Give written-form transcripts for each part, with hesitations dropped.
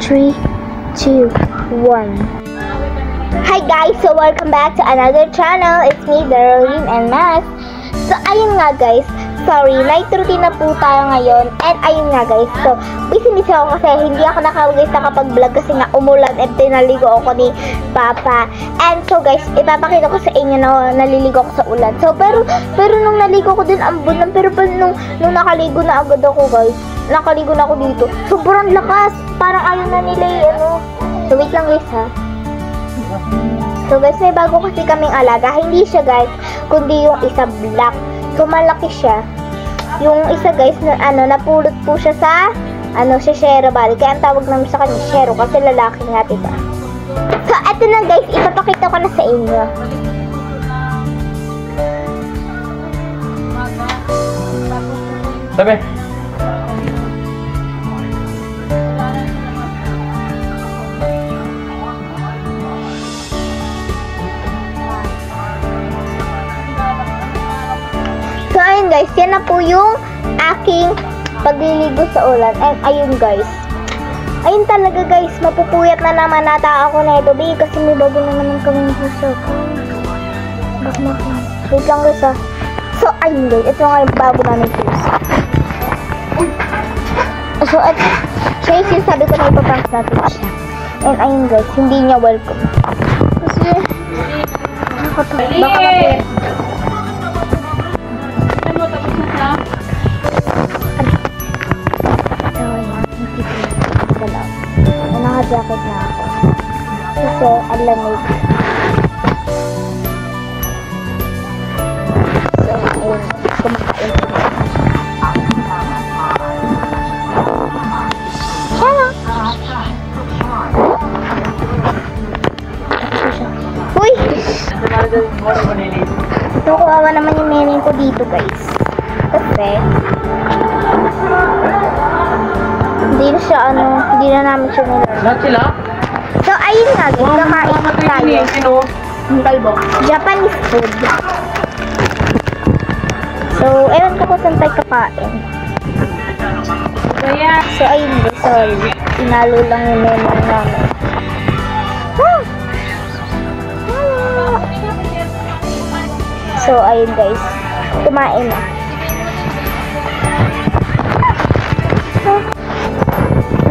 3, 2, 1. Hi guys! So welcome back to another channel. It's me, Darlene and Max. So ayun nga guys, sorry, night routine na po tayo ngayon. And ayun nga guys, so busy ako kasi hindi ako nakapag-vlog kasi nga umulan at tinaligo ako ni Papa. And so guys, ipapakita ko sa inyo na naliligo ako sa ulan. So pero nung naligo ko din ang bulan, pero nung nakaligo na agad ako guys, nakaligo na ako dito, sobrang lakas, parang ayaw na nila So wait lang guys ha. So guys, may bago kasi kaming alaga. Hindi siya guys, kundi yung isa black. So malaki siya. Yung isa guys, napulot po siya sa Shero Bali. Kaya ang tawag namin sa kanya Shero kasi lalaki nga, diba? So eto na guys, ipapakita ko na sa inyo. Sabi. So ayun guys, yan na po yung aking pagliligo sa ulan. And ayun guys, ayun talaga guys, mapupuyat na naman nata ako na ito kasi may bago na naman kaming puso. Wait lang guys ha. So ayun guys, ito nga yung bago namin puso. So at siya yung sinasabi ko na ipaprank natin siya. And ayun guys, hindi niya welcome. Kasi baka na naka-jacket na ako kasi ang lamig. So ayun, kumakain ko. Hello! Uy! So kuwawa naman yung neneng ko dito guys kasi hindi na siya hindi na namin siya nilalaman. Lahat sila? So ayun nga guys, kakain tayo. Japanese food. So ewan ko kung saan tayo kakain. So ayun guys, sorry, inalo lang yung menu namin. So ayun guys, kumain na.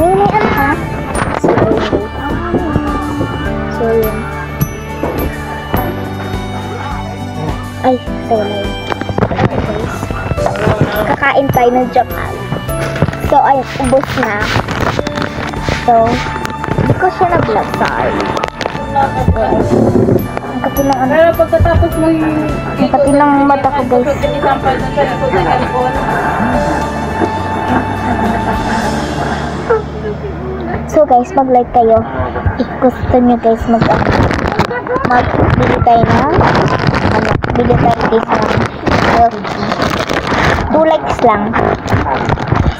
Ninian ha? So yun. Ay, so yun. Guys, kakain tayo ng Japan. So ayun, ubos na. So hindi ko siya na-vlog, sorry. Ang katilang pero pagkatapos mo yung ang katilang mata ko guys. pagkatapos sa likod ng cellphone. So guys, mag-like kayo. If gusto nyo guys magbili tayo ng bili tayo guys ng 2 likes lang.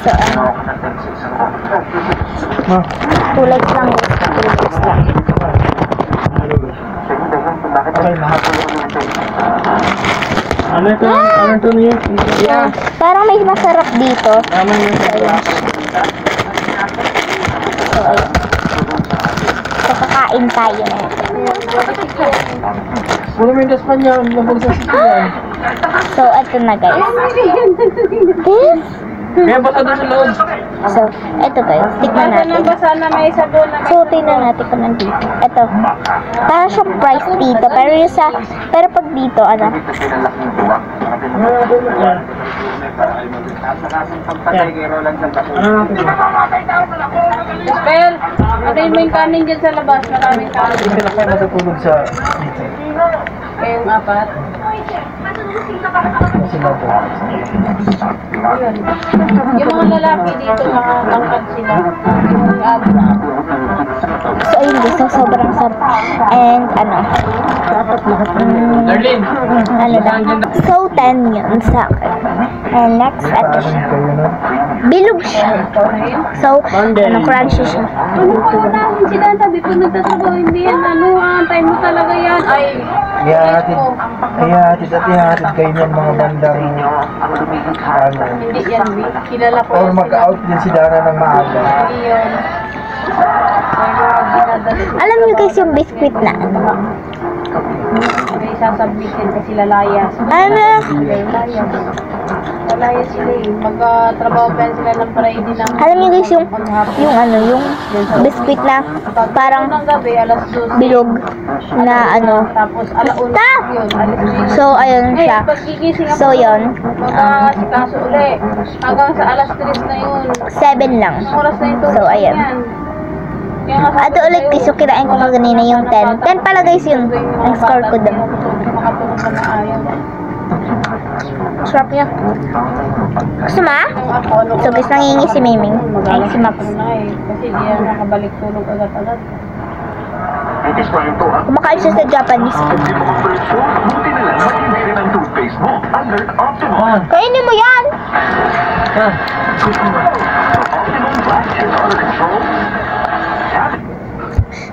So 2 likes lang guys. 2 likes lang. Ano ito? Ano ito niya? Yeah. Parang may masarap dito. Tama yung masarap. So kakain tayo. Wala may Espanya, labag sa sisiyan. So eto na guys. This? May basa doon sa loob. So eto guys, tignan natin. Basa na may sabon na may So tignan natin kung nandito. Eto. Parang siya price dito. Pero pag dito, Spell, atayin mo yung kanin dyan sa labas. Maraming kanin. Hindi sila kayo matutulog sa dito. Kaya yung apat. Sila po. Yun. Yung mga lalaki dito, mga tangkad sila. So ayun guys, so sobrang sarap. And Darlene! So 10 yun sa akin. And next, ito siya. Bilog siya. So, crunchy siya. Ano ko namin sila, sabi ko nagtatrabaho, hindi yan, time mo talaga yan. Ay, Ihatid kayo ng mga bandang hindi yan, kilala ko. or mag-out din si Dana ng maaga. Hindi yun. Alam niyo guys yung biscuit na ano? May sasabihin kasi lalayas. Ano? Lalayas sila eh. Magtrabaho pa sila ng Friday ng... Alam niyo guys yung ano, yung biscuit na parang ng gabi, alas 12. bilog na ano. Tapos alauna Stop! yun. Alis na yun. So, ayun siya. Paggigising ako, So, yun. Magkasikaso ulit. Hanggang sa alas 3 na yun. 7 lang. Ang oras na yung tulog So, ayan. yan. Kaya nga sabi Ato ko ulit sa'yo, guys, so kinain ko kanina yung 10. 10 pala guys yung ang score ko doon. makatulog ka na ayaw. Sarap niya. Gusto mo? Kung ako, ano So guys, nangingi si Miming. Ay, mag-alas si Max. na eh. Kasi di yan nakabalik tulog agad-agad. Kumakain siya sa Japanese. Kainin mo yan!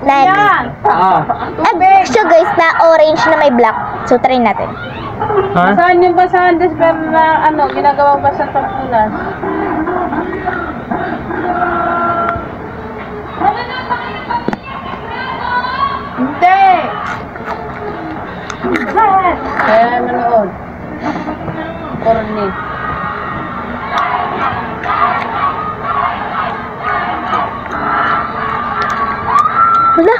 Next. Ay, siya guys, na orange na may black. So, try natin. Ha? Saan yung basahan desper na ano, ginagawang basa tampunan? Hindi! Kaya manood. Corny. Wala.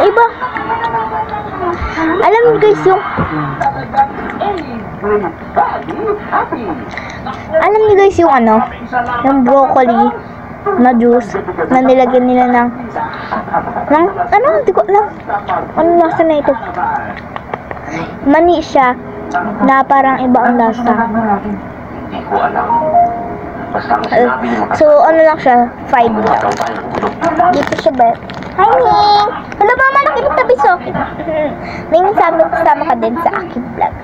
Iba. Alam mo guys yung... Alam niyo guys yung ano? Yung broccoli na juice na nilagyan nila ng ano? Hindi ko alam. Ano lasa na ito? Mani siya na parang iba ang lasa. So, ano lang siya? 5 lang. Dito siya ba? Hi, Ming! Hello, mama! Nakikita so. Ming, sama ka din sa aking vlog.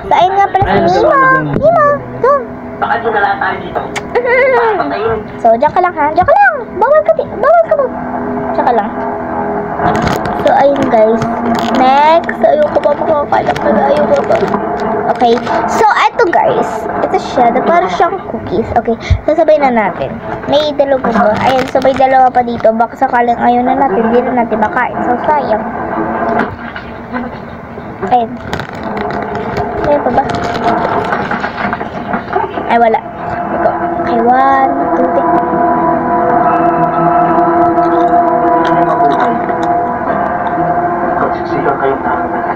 So, ayun nga pala si Mima. Mima! Doon! So, dyan ka lang ha? Dyan ka lang! Bawal ka mo! Dyan ka lang. So, ayun guys. Next. Ayoko pa makakalak na ayoko pa. Okay. So, eto guys. Ito siya. Parang siyang cookies. Okay. Sasabay na natin. May dalawa ba? Ayun. Sabay dalawa pa dito. Baka sakaling ayaw na natin. Hindi na natin makain. So, sayang. Ayun. Ayun pa ba? Ay, wala. Ito. Okay. 1, 2, 3. Siksikan kayong nakakagana.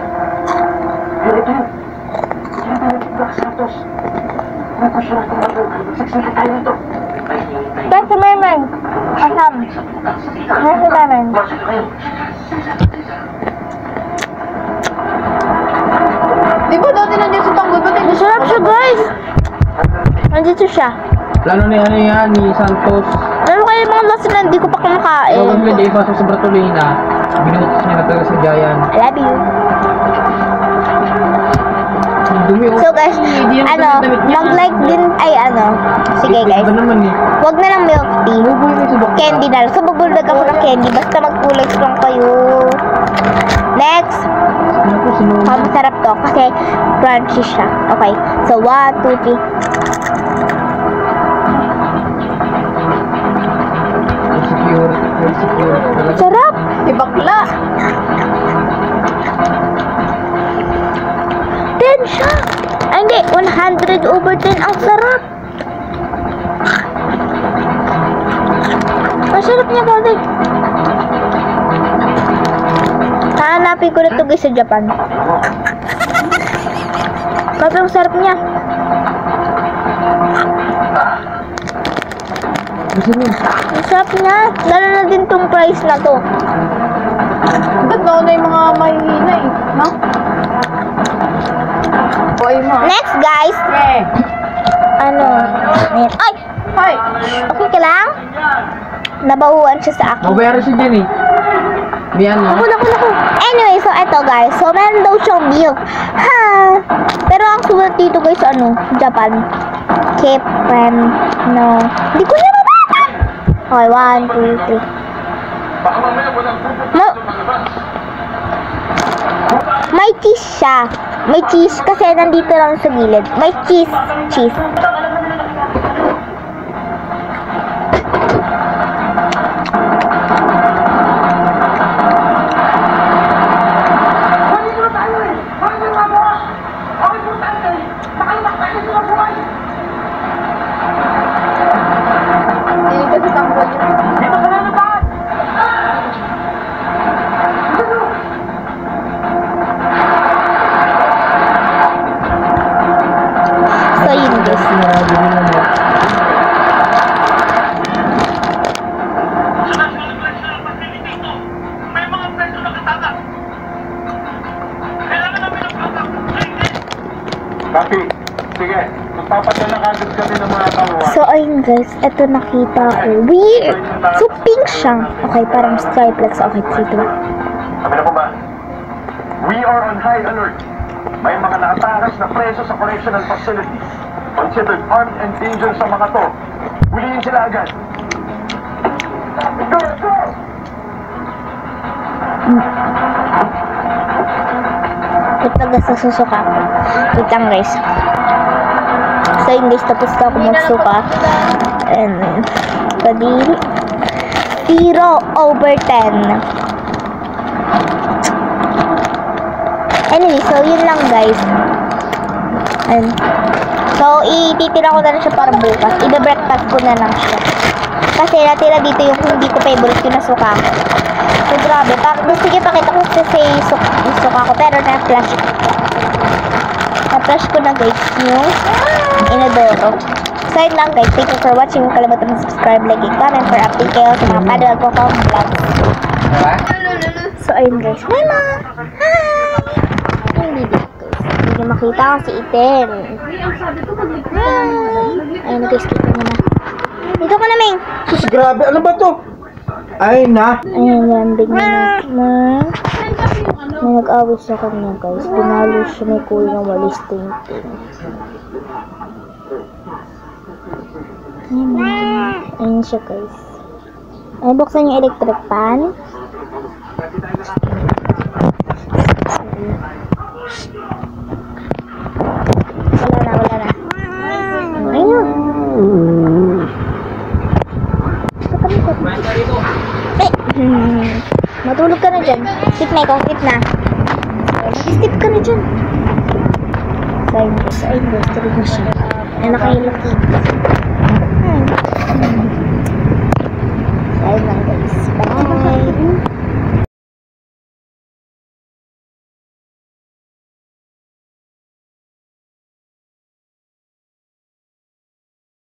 Pero ito yun. Sino tayo ng Black Santos? May pasyon natin ako. Siksikan tayo nito. That's the merman. Asam. That's the merman. Masok kayo. Di ba dati nandiyan sa tanggol? Ba't hindi Masarap siya guys. Nandito siya. Plano ni ano yan, ni Santos. Ano kaya yung mga lasa na hindi ko pa kumakain? Huwag mo din ipasok sa Bratolina. Binutos niya na talaga sa Giant. I love you. Dumi oh. So guys, Hindi yan ano, damit niya. mag-like din, ay ano, sige guys, Iba naman eh. wag na lang milk tea, Buboy mo sa doktor. candy na lang. So magbuldag ako ng candy, basta magkulay strong kayo. Next, Ano po, sinunod? masarap to kasi crunchy siya. Okay, so 1, 2, 3. Secure. Sarap! si bakla? 10 siya! Ay hindi, 100/10. Ang sarap! Masarap niya kasi. Hahanapin ko na ito guys sa Japan. Kasi ang sarap niya. Ang sarap niya. Lalo na din tong price na to. Ba't na yung mga mahihina eh? No? Boy mo. Next guys, Eh. ano? Ayan. Ay! Hi. Okay ka lang? Nabahuan siya sa akin. Mabayaran siya dyan eh. May ano? Naku. Anyway, so eto guys. So meron daw siyang milk. Ha! Pero ang sulat dito guys, ano? Japan. Japan. No. Hindi ko na mabasa! Okay, 1, 2, 3. May cheese siya. May cheese kasi nandito lang sa gilid. May cheese. Cheese. Papi, sige. Magpapadala ka agad kami ng mga tauhan. So, ayun guys, eto nakita ko. Weird! So, pink siya. Okay, parang triplex. Okay, 3, 2, 1. Sabi na po ba? We are on high alert. May mga nakatakas na preso sa correctional facilities. Considered armed and dangerous sa mga to. Huliin sila agad. Go! Go! Ito guys, nasusuka ko. Wait lang guys. So yun guys, tapos na ako magsuka. And, kadiri. 0/10. Anyway, so yun lang guys. And, so, ititira ko na lang siya para bukas. Ibe-breakfast ko na lang siya. Kasi natira dito yung hindi ko favorite yung nasuka ko. So, grabe. Sige, pakita ko sa suka ko. Pero na-flash ko. Na-flash ko na guys yung inodoro. So, yun lang guys. Thank you for watching. Huwag kalimutan mag-subscribe, like, and comment for update kayo sa mga padawag ko kong vlogs. So, ayun guys. Hi, Ma! Hi! Hindi dito guys. Hindi niyo makita kasi itim. Ayun na guys. Kita niyo na. Dito ka na, Ming! Sus, grabe. Ano ba to? Ay na. Ayan, yan. Bigyan na. May nag-awit sa kanya, guys. Pinalo siya may kuya ng walis ting-ting. Ayan siya, guys. Ay, buksan yung electric pan. Wala na. Ayun. Matulog ka na dyan. Skip na ikaw, skip na. Skip ka na dyan. Ayun guys, tulog na siya. Ay, nakahilap din. Ayun lang guys. Bye.